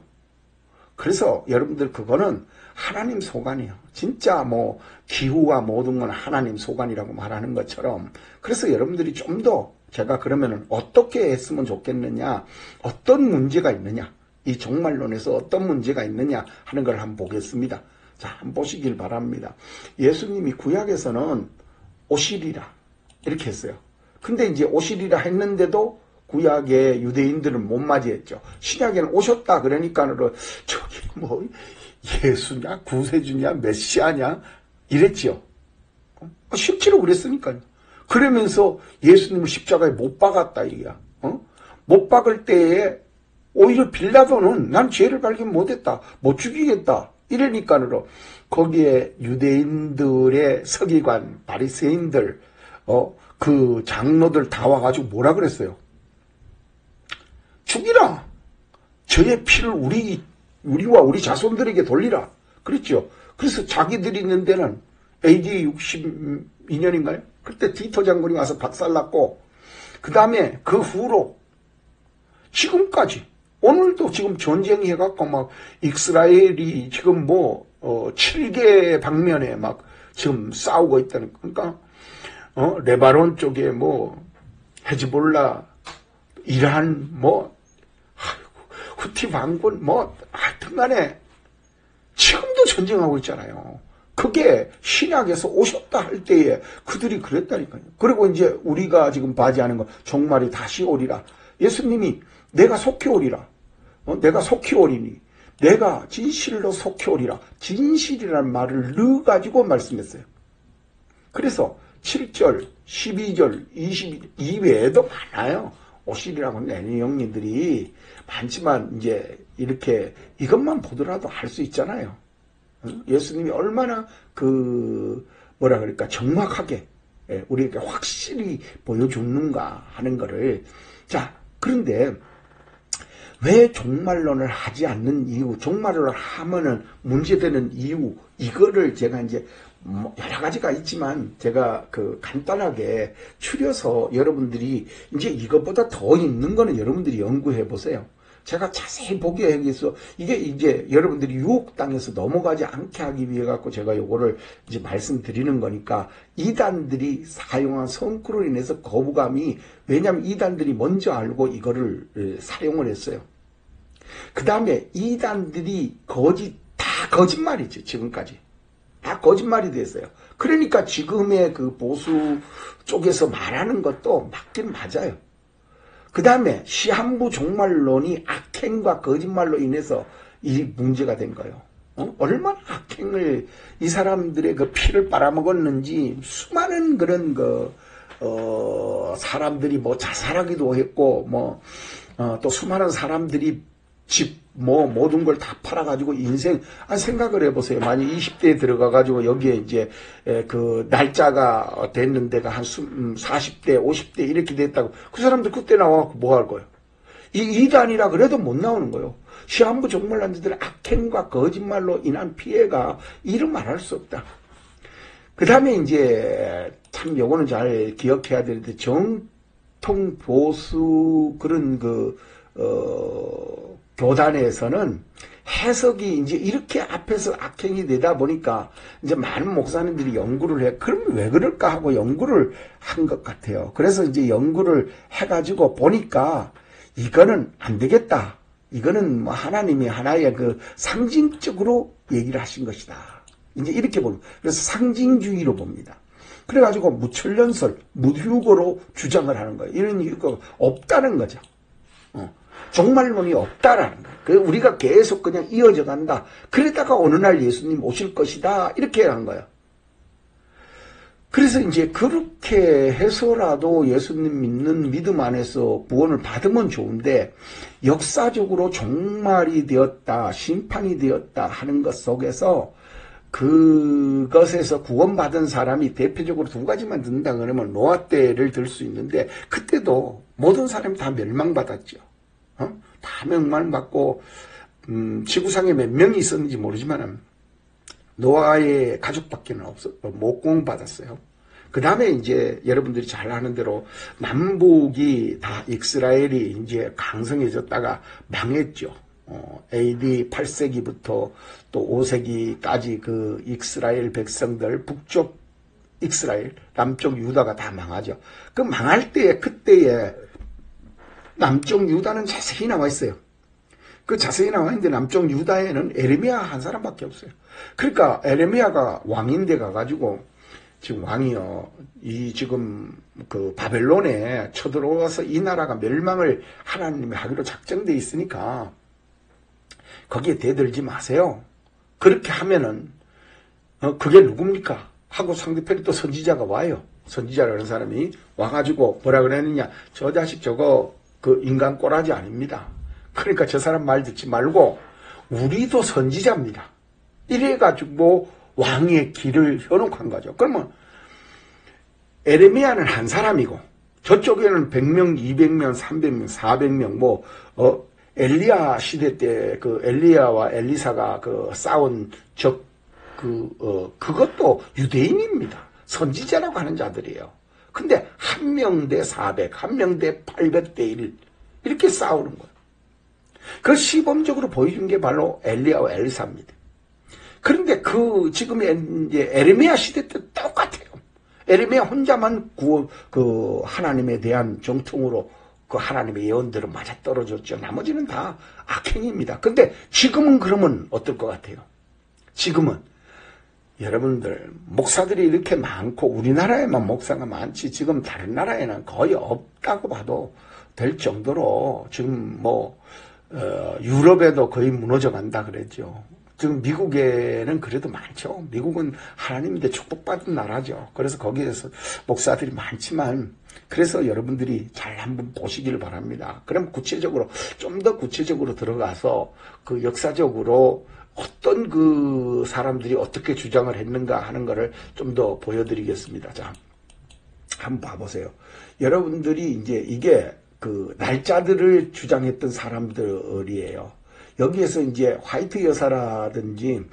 그래서 여러분들 그거는 하나님 소관이에요. 진짜 기후와 모든 건 하나님 소관이라고 말하는 것처럼 그래서 여러분들이 좀 더 제가 그러면은 어떻게 했으면 좋겠느냐 어떤 문제가 있느냐 이 종말론에서 어떤 문제가 있느냐 하는 걸 한번 보겠습니다. 자, 한번 보시길 바랍니다. 예수님이 구약에서는 오시리라 이렇게 했어요. 근데 이제 오시리라 했는데도 구약의 유대인들은 못 맞이했죠. 신약에는 오셨다 그러니까 저기 예수냐 구세주냐 메시아냐 이랬지요. 실제로 그랬으니까요. 그러면서 예수님을 십자가에 못 박았다 이거야. 못 박을 때에 오히려 빌라도는 난 죄를 발견 못했다 못 죽이겠다 이러니까는 거기에 유대인들의 서기관, 바리새인들, 그 장로들 다 와가지고 뭐라 그랬어요? 죽이라. 저의 피를 우리와 우리 자손들에게 돌리라. 그랬죠. 그래서 자기들이 있는 데는 AD 62년인가요? 그때 디토 장군이 와서 박살났고, 그 다음에 그 후로 지금까지 오늘도 지금 전쟁이 해갖고 막 이스라엘이 지금 7개 방면에 막 지금 싸우고 있다는, 그러니까 레바논 쪽에 헤즈볼라, 이란 후티 반군 하여튼간에 지금도 전쟁하고 있잖아요. 그게 신약에서 오셨다 할 때에 그들이 그랬다니까요. 그리고 이제 우리가 지금 바지하는 거 종말이 다시 오리라. 예수님이 내가 속히 오리라. 내가 속히 오리니 내가 진실로 속히 오리라. 진실이라는 말을 넣어가지고 말씀했어요. 그래서 7절, 12절, 22절 이외에도 많아요. 오시리라고 하는 영님들이 많지만 이제 이렇게 이것만 보더라도 알 수 있잖아요. 예수님이 얼마나 정확하게 우리에게 확실히 보여주는가 하는 거를. 자, 그런데 왜 종말론을 하지 않는 이유, 종말론을 하면은 문제되는 이유, 이거를 제가 이제 여러 가지가 있지만 제가 간단하게 추려서 여러분들이 이제 이것보다 더 있는 거는 여러분들이 연구해 보세요. 제가 자세히 보게 하기 위해서 이게 이제 여러분들이 유혹 땅에서 넘어가지 않게 하기 위해 갖고 제가 요거를 이제 말씀드리는 거니까, 이단들이 사용한 성구로 인해서 거부감이, 왜냐하면 이단들이 먼저 알고 이거를 사용을 했어요. 그 다음에 이단들이 다 거짓말이죠. 지금까지 다 거짓말이 됐어요. 그러니까 지금의 그 보수 쪽에서 말하는 것도 맞긴 맞아요. 그 다음에 시한부 종말론이 악행과 거짓말로 인해서 이 문제가 된 거예요. 얼마나 악행을 이 사람들의 그 피를 빨아먹었는지, 수많은 그런 사람들이 자살하기도 했고, 또 수많은 사람들이 집 모든 걸 다 팔아가지고 인생, 생각을 해보세요. 만약 20대에 들어가가지고 여기에 이제 그 날짜가 됐는 데가 한 40대, 50대 이렇게 됐다고. 그 사람들 그때 나와갖고 뭐 할 거예요? 이 이단이라 그래도 못 나오는 거예요. 시한부 종말론자들의 악행과 거짓말로 인한 피해가 이름 말할 수 없다. 그 다음에 이제 참 요거는 잘 기억해야 되는데, 정통 보수 그런 교단에서는 해석이 이제 이렇게 앞에서 악행이 되다 보니까 이제 많은 목사님들이 연구를 해. 그럼 왜 그럴까 하고 연구를 한 것 같아요. 그래서 이제 연구를 해가지고 보니까 이거는 안 되겠다. 이거는 하나님이 하나의 상징적으로 얘기를 하신 것이다. 이제 이렇게 보는. 그래서 상징주의로 봅니다. 그래가지고 무천년설, 무휴거로 주장을 하는 거예요. 이런 이유가 없다는 거죠. 종말론이 없다라는 거예요. 우리가 계속 그냥 이어져 간다. 그러다가 어느 날 예수님 오실 것이다. 이렇게 한 거예요. 그래서 이제 그렇게 해서라도 예수님 믿는 믿음 안에서 구원을 받으면 좋은데, 역사적으로 종말이 되었다, 심판이 되었다 하는 것 속에서 그것에서 구원받은 사람이 대표적으로 두 가지만 든다 그러면 노아 때를 들 수 있는데, 그때도 모든 사람이 다 멸망받았죠. 다 멸망받고 지구상에 몇 명이 있었는지 모르지만 노아의 가족밖에는 못 구원받았어요. 그 다음에 이제 여러분들이 잘 아는 대로 남북이 다 이스라엘이 이제 강성해졌다가 망했죠. AD 8세기부터 또 5세기까지 그 이스라엘 백성들, 북쪽 이스라엘, 남쪽 유다가 다 망하죠. 그 망할 때에, 그때에 남쪽 유다는 자세히 나와 있어요. 그 자세히 나와 있는데 남쪽 유다에는 에레미야 한 사람밖에 없어요. 그러니까 에레미야가 왕인데 가가지고, 지금 왕이요, 지금 바벨론에 쳐들어와서 이 나라가 멸망을 하나님이 하기로 작정돼 있으니까 거기에 대들지 마세요. 그렇게 하면은 그게 누굽니까? 하고 상대편에 또 선지자가 와요. 선지자라는 사람이 와가지고 뭐라 그랬느냐? 저 자식 저거 인간 꼬라지 아닙니다. 그러니까 저 사람 말 듣지 말고 우리도 선지자입니다. 이래가지고 왕의 길을 혀놓고 한 거죠. 그러면 에레미야는 한 사람이고 저쪽에는 100명, 200명, 300명, 400명 엘리야 시대 때 그 엘리야와 엘리사가 그 싸운 그것도 유대인입니다. 선지자라고 하는 자들이에요. 근데 한 명 대 400, 한 명 대 800대 1 이렇게 싸우는 거예요. 그걸 시범적으로 보여준 게 바로 엘리야와 엘리사입니다. 그런데 지금 이제 에레미야 시대 때 똑같아요. 에레미야 혼자만 하나님에 대한 정통으로 그 하나님의 예언대로 맞아떨어졌죠. 나머지는 다 악행입니다. 근데 지금은 그러면 어떨 것 같아요? 지금은 여러분들 목사들이 이렇게 많고 우리나라에만 목사가 많지 지금 다른 나라에는 거의 없다고 봐도 될 정도로 지금 유럽에도 거의 무너져 간다 그랬죠. 지금 미국에는 그래도 많죠. 미국은 하나님인데 축복받은 나라죠. 그래서 거기에서 목사들이 많지만 그래서 여러분들이 잘 한번 보시기를 바랍니다. 그럼 좀 더 구체적으로 들어가서 그 역사적으로 어떤 그 사람들이 어떻게 주장을 했는가 하는 거를 좀 더 보여드리겠습니다. 자, 한번 봐보세요. 여러분들이 이제 이게 그 날짜들을 주장했던 사람들이에요. 여기에서 이제 화이트 여사라든지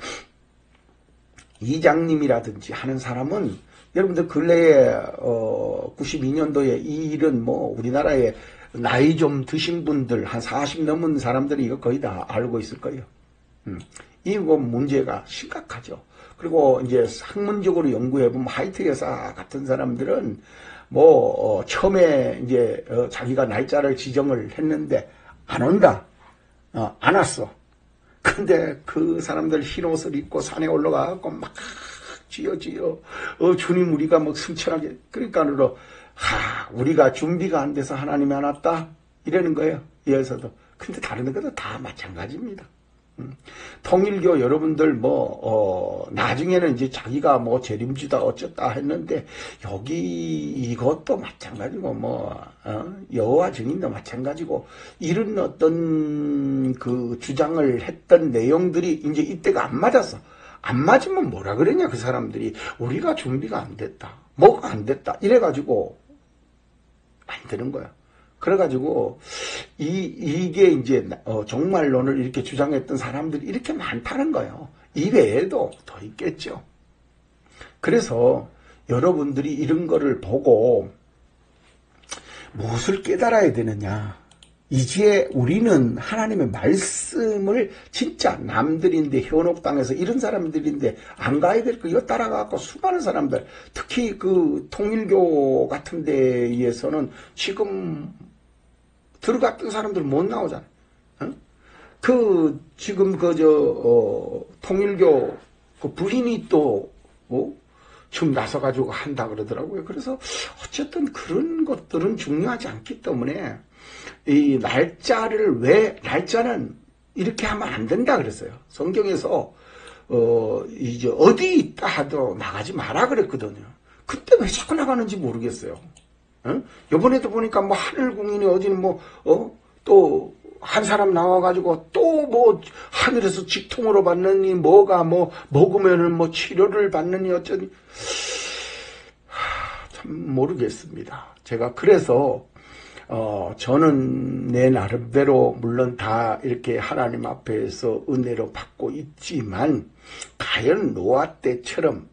이장님이라든지 하는 사람은 여러분들 근래에 92년도에 이 일은 우리나라에 나이 좀 드신 분들 한 40 넘은 사람들이 이거 거의 다 알고 있을 거예요. 이 문제가 심각하죠. 그리고 이제 학문적으로 연구해보면 화이트 여사 같은 사람들은 처음에 이제 자기가 날짜를 지정을 했는데 안 온다. 안 왔어. 근데 그 사람들 흰 옷을 입고 산에 올라가고 막 지어 주님 우리가 승천하게 그러니까 우리가 준비가 안 돼서 하나님이 안 왔다 이러는 거예요. 여기서도. 근데 다른 데도 다 마찬가지입니다. 통일교 여러분들 나중에는 이제 자기가 재림주다 어쩌다 했는데 여기 이것도 마찬가지고 여호와 증인도 마찬가지고 이런 어떤 그 주장을 했던 내용들이 이제 이때가 안 맞았어. 안 맞으면 뭐라 그러냐 그 사람들이 우리가 준비가 안 됐다 뭐가 안 됐다 이래가지고 만드는 거야. 그래가지고 이게 이제 종말론을 이렇게 주장했던 사람들이 이렇게 많다는 거예요. 이 외에도 더 있겠죠. 그래서 여러분들이 이런 거를 보고 무엇을 깨달아야 되느냐. 이제 우리는 하나님의 말씀을 진짜 남들인데 현혹당해서 이런 사람들인데 안 가야 될 거 이거 따라가고 수많은 사람들 특히 그 통일교 같은 데에서는 지금 들어갔던 사람들 못 나오잖아요. 지금 통일교 그 부인이 또 지금 나서가지고 한다 그러더라고요. 그래서 어쨌든 그런 것들은 중요하지 않기 때문에 이 날짜는 이렇게 하면 안 된다 그랬어요. 성경에서 이제 어디 있다 하도 나가지 마라 그랬거든요. 그때 왜 자꾸 나가는지 모르겠어요. 요번에도 보니까 하늘궁인이 어디는 또 한 사람 나와가지고 또 하늘에서 직통으로 받느니 먹으면은 치료를 받느니 어쩌니 참 모르겠습니다. 제가 그래서 저는 내 나름대로 물론 다 이렇게 하나님 앞에서 은혜로 받고 있지만 과연 노아 때처럼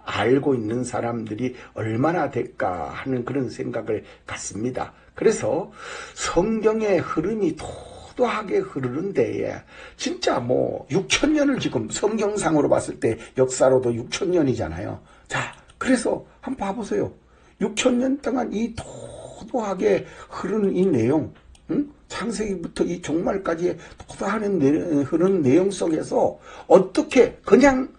알고 있는 사람들이 얼마나 될까 하는 그런 생각을 갖습니다. 그래서 성경의 흐름이 도도하게 흐르는 데에 진짜 6,000년을 지금 성경상으로 봤을 때 역사로도 6,000년이잖아요. 자, 그래서 한번 봐보세요. 6,000년 동안 이 도도하게 흐르는 이 내용, 창세기부터 이 종말까지 도도하게 흐르는 내용 속에서 어떻게 그냥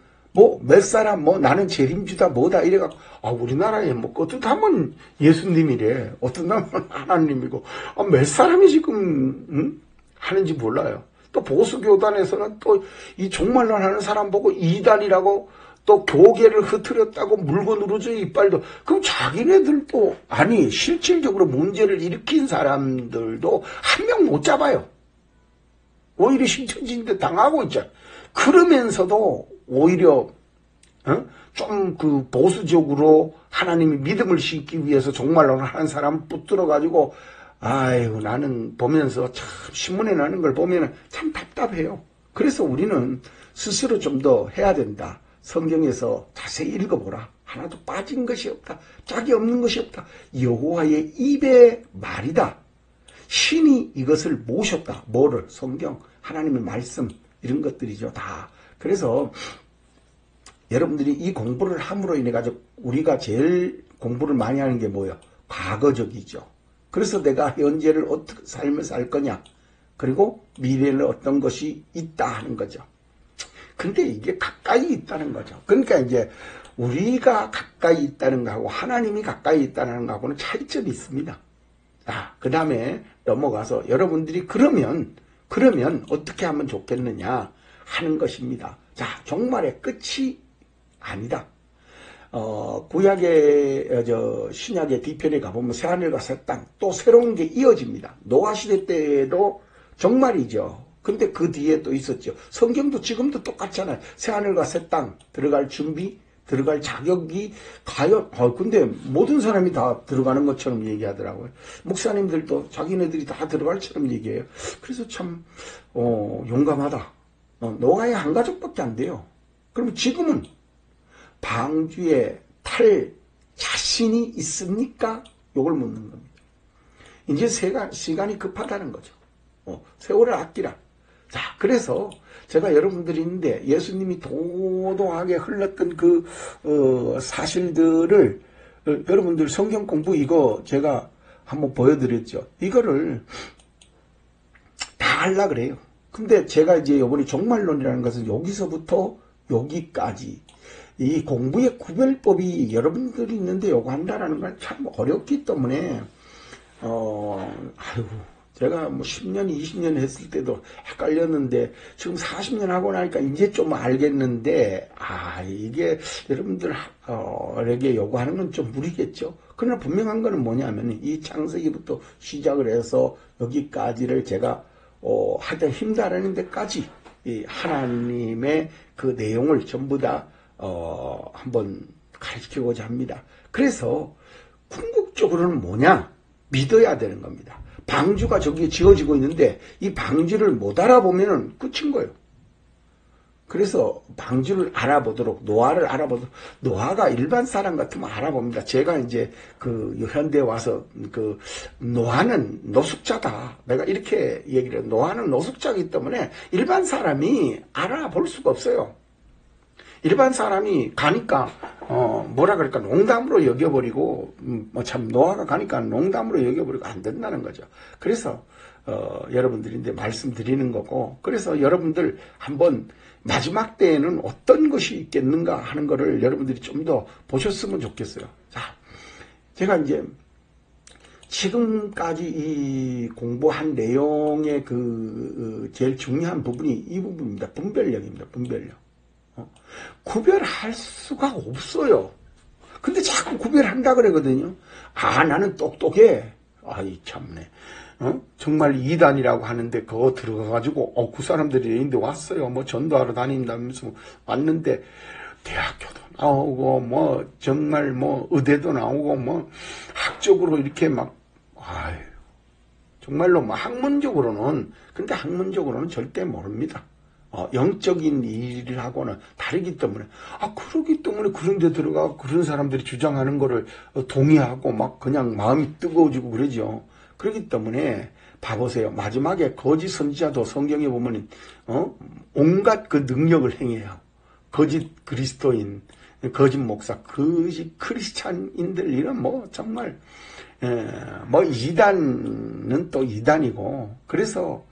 몇 사람 나는 재림주다 뭐다 이래갖고 우리나라에 어떤 사람은 예수님이래 어떤 사람은 하나님이고 몇 사람이 지금 하는지 몰라요. 또 보수교단에서는 또 이 종말론 하는 사람 보고 이단이라고 또 교계를 흐트렸다고 물고 누르죠 이빨도. 그럼 자기네들도 실질적으로 문제를 일으킨 사람들도 한 명 못 잡아요. 오히려 신천지인데 당하고 있잖아. 그러면서도 오히려 좀 그 보수적으로 하나님의 믿음을 심기 위해서 정말로 하는 사람 붙들어가지고 아이고 나는 보면서 참 신문에 나는 걸 보면 참 답답해요. 그래서 우리는 스스로 좀 더 해야 된다. 성경에서 자세히 읽어보라. 하나도 빠진 것이 없다. 짝이 없는 것이 없다. 여호와의 입의 말이다. 신이 이것을 모셨다. 뭐를? 성경, 하나님의 말씀 이런 것들이죠. 다. 그래서 여러분들이 이 공부를 함으로 인해 가지고 우리가 제일 공부를 많이 하는 게 뭐예요? 과거적이죠. 그래서 내가 현재를 어떻게 삶을 살 거냐. 그리고 미래는 어떤 것이 있다 하는 거죠. 근데 이게 가까이 있다는 거죠. 그러니까 이제 우리가 가까이 있다는 거하고 하나님이 가까이 있다는 거하고는 차이점이 있습니다. 그 다음에 넘어가서 여러분들이 그러면 어떻게 하면 좋겠느냐 하는 것입니다. 자, 종말의 끝이 아니다. 구약의 신약의 뒤편에 가보면 새하늘과 새 땅 또 새로운 게 이어집니다. 노아 시대 때도 정말이죠. 근데 그 뒤에 또 있었죠. 성경도 지금도 똑같잖아요. 새하늘과 새 땅 들어갈 준비, 들어갈 자격이 과연 근데 모든 사람이 다 들어가는 것처럼 얘기하더라고요. 목사님들도 자기네들이 다 들어갈 처럼 얘기해요. 그래서 참 용감하다. 노아의 한 가족밖에 안 돼요. 그럼 지금은 방주에 탈 자신이 있습니까? 요걸 묻는 겁니다. 이제 시간이 급하다는 거죠. 세월을 아끼라. 자, 그래서 제가 여러분들이 있는데 예수님이 도도하게 흘렀던 그 사실들을 여러분들 성경 공부 이거 제가 한번 보여드렸죠. 이거를 다 하려고 그래요. 근데 제가 이제 이번에 종말론이라는 것은 여기서부터 여기까지 이 공부의 구별법이 여러분들이 있는데 요거 한다라는 건 참 어렵기 때문에 제가 뭐 10년, 20년 했을 때도 헷갈렸는데 지금 40년 하고 나니까 이제 좀 알겠는데 이게 여러분들에게 요구하는 건 좀 무리겠죠. 그러나 분명한 거는 뭐냐면 이 창세기부터 시작을 해서 여기까지를 제가 하여튼 힘다라는 데까지 이 하나님의 그 내용을 전부 다 한번 가르치고자 합니다. 그래서 궁극적으로는 뭐냐? 믿어야 되는 겁니다. 방주가 저기에 지어지고 있는데 이 방주를 못 알아보면 끝인 거예요. 그래서 방주를 알아보도록 노아를 알아보도록 노아가 일반 사람 같으면 알아봅니다. 제가 이제 그 현대에 와서 그 노아는 노숙자다. 내가 이렇게 얘기를 해요. 노아는 노숙자이기 때문에 일반 사람이 알아볼 수가 없어요. 일반 사람이 가니까 뭐라 그럴까 농담으로 여겨버리고 참 노아가 가니까 농담으로 여겨버리고 안 된다는 거죠. 그래서 여러분들이 이제 말씀드리는 거고 그래서 여러분들 한번 마지막 때에는 어떤 것이 있겠는가 하는 거를 여러분들이 좀 더 보셨으면 좋겠어요. 자, 제가 이제 지금까지 이 공부한 내용의 그 제일 중요한 부분이 이 부분입니다. 분별력입니다. 분별력. 구별할 수가 없어요. 근데 자꾸 구별한다 그러거든요. 나는 똑똑해. 아이 참네. 정말 이단이라고 하는데 그거 들어가가지고 그 사람들이 있는데 왔어요. 뭐 전도하러 다닌다면서 왔는데 대학교도 나오고 뭐 정말 뭐 의대도 나오고 뭐 학적으로 이렇게 막 정말로 뭐 학문적으로는 근데 학문적으로는 절대 모릅니다. 영적인 일하고는 다르기 때문에 그러기 때문에 그런 데 들어가고 그런 사람들이 주장하는 거를 동의하고 막 그냥 마음이 뜨거워지고 그러죠. 그렇기 때문에 봐보세요. 마지막에 거짓 선지자도 성경에 보면 온갖 그 능력을 행해요. 거짓 그리스도인, 거짓 목사, 거짓 크리스찬인들 이런 뭐 정말 뭐 이단은 또 이단이고 그래서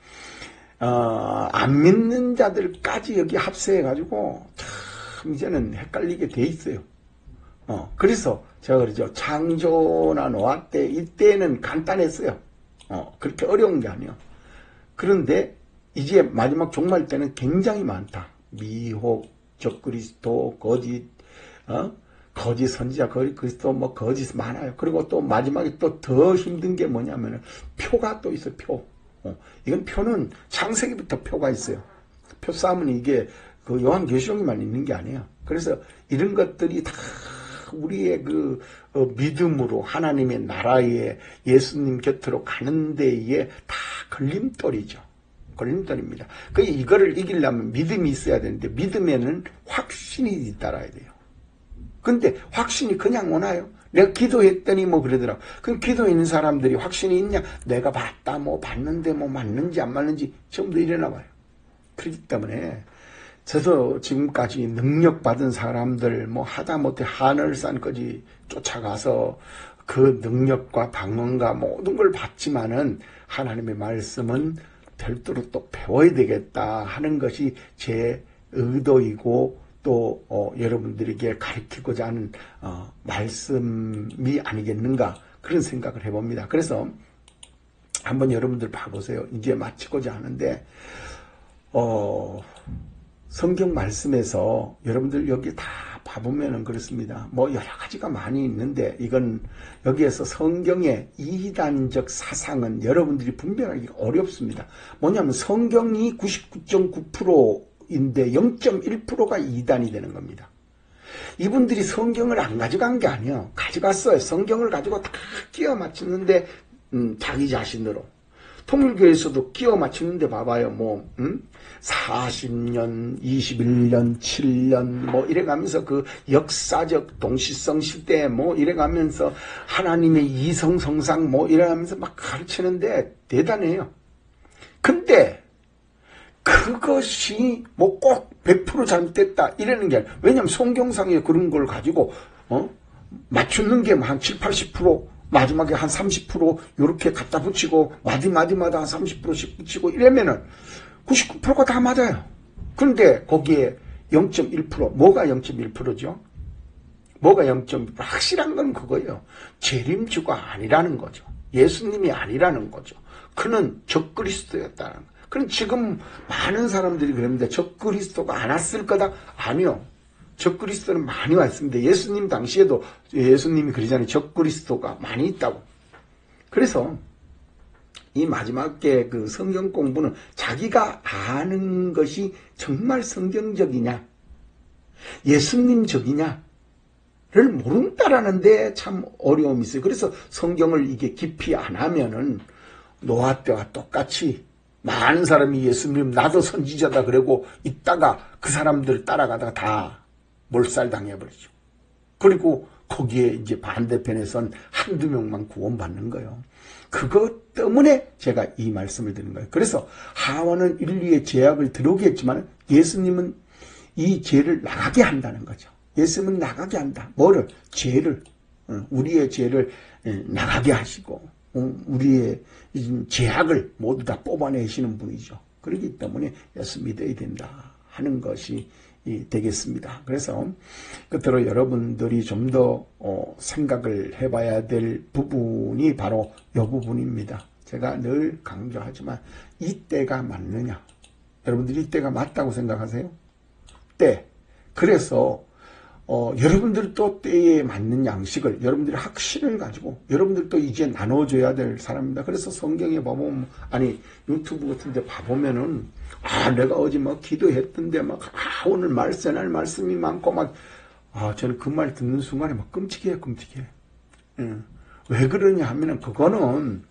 안 믿는 자들까지 여기 합세해가지고 참 이제는 헷갈리게 돼 있어요. 그래서 제가 그러죠. 창조나 노아 때 이때는 간단했어요. 그렇게 어려운 게 아니에요. 그런데 이제 마지막 종말 때는 굉장히 많다. 미혹, 적그리스도, 거짓, 거짓 선지자, 거짓 그리스도, 뭐 거짓 많아요. 그리고 또 마지막에 또 더 힘든 게 뭐냐면은 표가 또 있어요. 표. 이건 표는 창세기부터 표가 있어요. 표 쌓으면 이게 그 요한계시록에만 있는 게 아니에요. 그래서 이런 것들이 다 우리의 그 믿음으로 하나님의 나라에 예수님 곁으로 가는 데에 다 걸림돌이죠. 걸림돌입니다. 그 이거를 이기려면 믿음이 있어야 되는데 믿음에는 확신이 따라야 돼요. 근데 확신이 그냥 오나요? 내가 기도했더니 뭐 그러더라고. 그럼 기도 있는 사람들이 확신이 있냐? 내가 봤다, 뭐 봤는데 뭐 맞는지 안 맞는지 전부 다 이래나 봐요. 그렇기 때문에 저도 지금까지 능력받은 사람들 뭐 하다못해 하늘산까지 쫓아가서 그 능력과 방언과 모든 걸 받지만은 하나님의 말씀은 별도로 또 배워야 되겠다 하는 것이 제 의도이고 또 여러분들에게 가르치고자 하는 말씀이 아니겠는가 그런 생각을 해봅니다. 그래서 한번 여러분들 봐보세요. 이제 마치고자 하는데 성경 말씀에서 여러분들 여기 다 봐보면은 그렇습니다. 뭐 여러 가지가 많이 있는데 이건 여기에서 성경의 이단적 사상은 여러분들이 분별하기 어렵습니다. 뭐냐면 성경이 99.9%인데 0.1%가 이단이 되는 겁니다. 이분들이 성경을 안 가져간 게 아니에요. 가져갔어요. 성경을 가지고 다 끼워 맞추는데 자기 자신으로. 통일교에서도 끼워 맞추는데 봐봐요. 40년, 21년, 7년 뭐 이래가면서 그 역사적 동시성 시대 뭐 이래가면서 하나님의 이성성상 뭐 이래가면서 막 가르치는데 대단해요. 근데 그것이 뭐 꼭 100% 잘못됐다 이러는 게 아니라 왜냐하면 성경상에 그런 걸 가지고 맞추는 게 한 7, 80% 마지막에 한 30% 요렇게 갖다 붙이고 마디마디마다 한 30%씩 붙이고 이러면은 99%가 다 맞아요. 그런데 거기에 0.1% 뭐가 0.1%죠? 뭐가 0.1% 확실한 건 그거예요. 재림주가 아니라는 거죠. 예수님이 아니라는 거죠. 그는 적그리스도였다는 거. 그럼 지금 많은 사람들이 그럽니다. 적그리스도가 안 왔을 거다? 아니요. 적그리스도는 많이 왔습니다. 예수님 당시에도 예수님이 그러잖아요. 적그리스도가 많이 있다고. 그래서 이 마지막에 그 성경 공부는 자기가 아는 것이 정말 성경적이냐 예수님적이냐를 모른다라는 데 참 어려움이 있어요. 그래서 성경을 이게 깊이 안 하면은 노아 때와 똑같이 많은 사람이 예수님 나도 선지자다 그러고 있다가 그 사람들 따라가다가 다 몰살당해버리죠. 그리고 거기에 이제 반대편에선 한두 명만 구원받는 거예요. 그것 때문에 제가 이 말씀을 드리는 거예요. 그래서 하와는 인류의 죄악을 들어오게 했지만 예수님은 이 죄를 나가게 한다는 거죠. 예수님은 나가게 한다. 뭐를? 죄를. 우리의 죄를 나가게 하시고 우리의 죄악을 모두 다 뽑아내시는 분이죠. 그렇기 때문에 예수 믿어야 된다 하는 것이 되겠습니다. 그래서 끝으로 여러분들이 좀 더 생각을 해봐야 될 부분이 바로 이 부분입니다. 제가 늘 강조하지만 이때가 맞느냐? 여러분들이 이때가 맞다고 생각하세요? 때. 그래서 여러분들도 때에 맞는 양식을 여러분들이 확신을 가지고 여러분들도 이제 나눠줘야 될 사람입니다. 그래서 성경에 보면 아니 유튜브 같은 데 봐보면은 내가 어제 막 기도했던데 막 오늘 말씀할 말씀이 많고 막 저는 그 말 듣는 순간에 막 끔찍해요. 왜 그러냐 하면은 그거는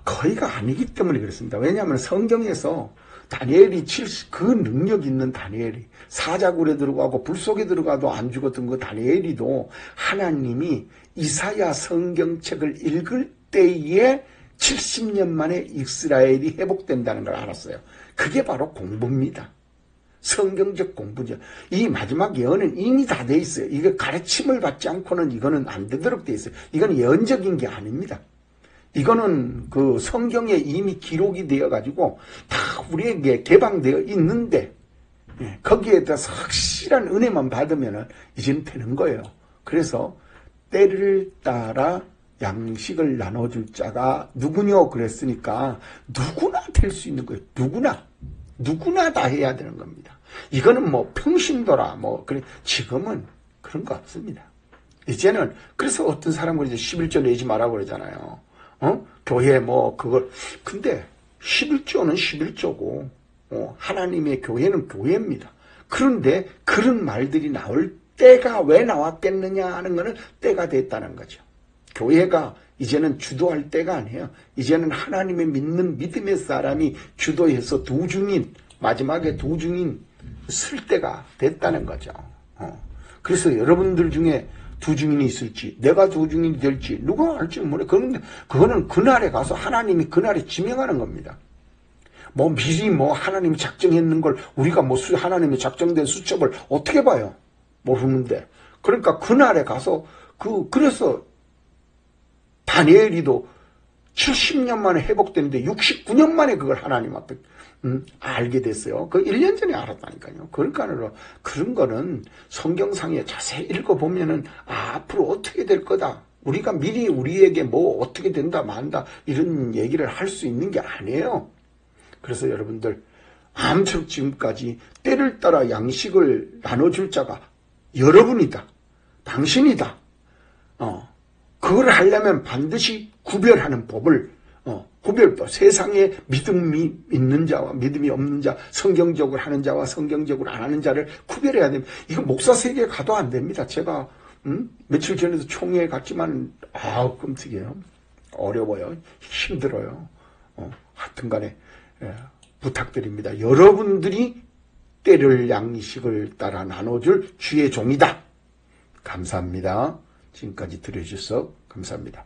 거의가 아니기 때문에 그렇습니다. 왜냐하면 성경에서 다니엘이 그 능력 있는 다니엘이 사자굴에 들어가고 불 속에 들어가도 안 죽었던 그 다니엘이도 하나님이 이사야 성경책을 읽을 때에 70년 만에 이스라엘이 회복된다는 걸 알았어요. 그게 바로 공부입니다. 성경적 공부죠. 이 마지막 예언은 이미 다 돼 있어요. 이게 가르침을 받지 않고는 이거는 안 되도록 돼 있어요. 이건 예언적인 게 아닙니다. 이거는 그 성경에 이미 기록이 되어가지고 다 우리에게 개방되어 있는데 거기에 대해서 확실한 은혜만 받으면 이제는 되는 거예요. 그래서 때를 따라 양식을 나눠줄 자가 누구냐 그랬으니까 누구나 될 수 있는 거예요. 누구나 다 해야 되는 겁니다. 이거는 뭐 평신도라 그래 지금은 그런 거 없습니다. 이제는 그래서 어떤 사람은 이제 11조 내지 말라고 그러잖아요. 교회 뭐 그걸 근데 11조는 11조고 하나님의 교회는 교회입니다. 그런데 그런 말들이 나올 때가 왜 나왔겠느냐 하는 것은 때가 됐다는 거죠. 교회가 이제는 주도할 때가 아니에요. 이제는 하나님의 믿는 믿음의 사람이 주도해서 마지막에 두 중인 쓸 때가 됐다는 거죠. 그래서 여러분들 중에 두 증인이 있을지, 내가 두 증인이 될지 누가 알지 모르. 그런데 그거는 그날에 가서 하나님이 그날에 지명하는 겁니다. 뭐 미리 뭐 하나님이 작정했는 걸 우리가 뭐 하나님이 작정된 수첩을 어떻게 봐요? 모르는데. 그러니까 그날에 가서 그래서 다니엘이도 70년 만에 회복되는데 69년 만에 그걸 하나님 앞에 알게 됐어요. 그 1년 전에 알았다니까요. 그러니까 그런 거는 성경상에 자세히 읽어보면은 앞으로 어떻게 될 거다. 우리가 미리 우리에게 뭐 어떻게 된다 만다 이런 얘기를 할 수 있는 게 아니에요. 그래서 여러분들 아무쪼록 지금까지 때를 따라 양식을 나눠줄 자가 여러분이다. 당신이다. 그걸 하려면 반드시 구별하는 법을 구별법, 세상에 믿음이 있는 자와 믿음이 없는 자, 성경적으로 하는 자와 성경적으로 안 하는 자를 구별해야 됩니다. 이거 목사 세계에 가도 안 됩니다. 제가 며칠 전에도 총회에 갔지만 끔찍해요. 어려워요. 힘들어요. 하여튼 간에 부탁드립니다. 여러분들이 때를 양식을 따라 나눠줄 주의 종이다. 감사합니다. 지금까지 들어주셔서 감사합니다.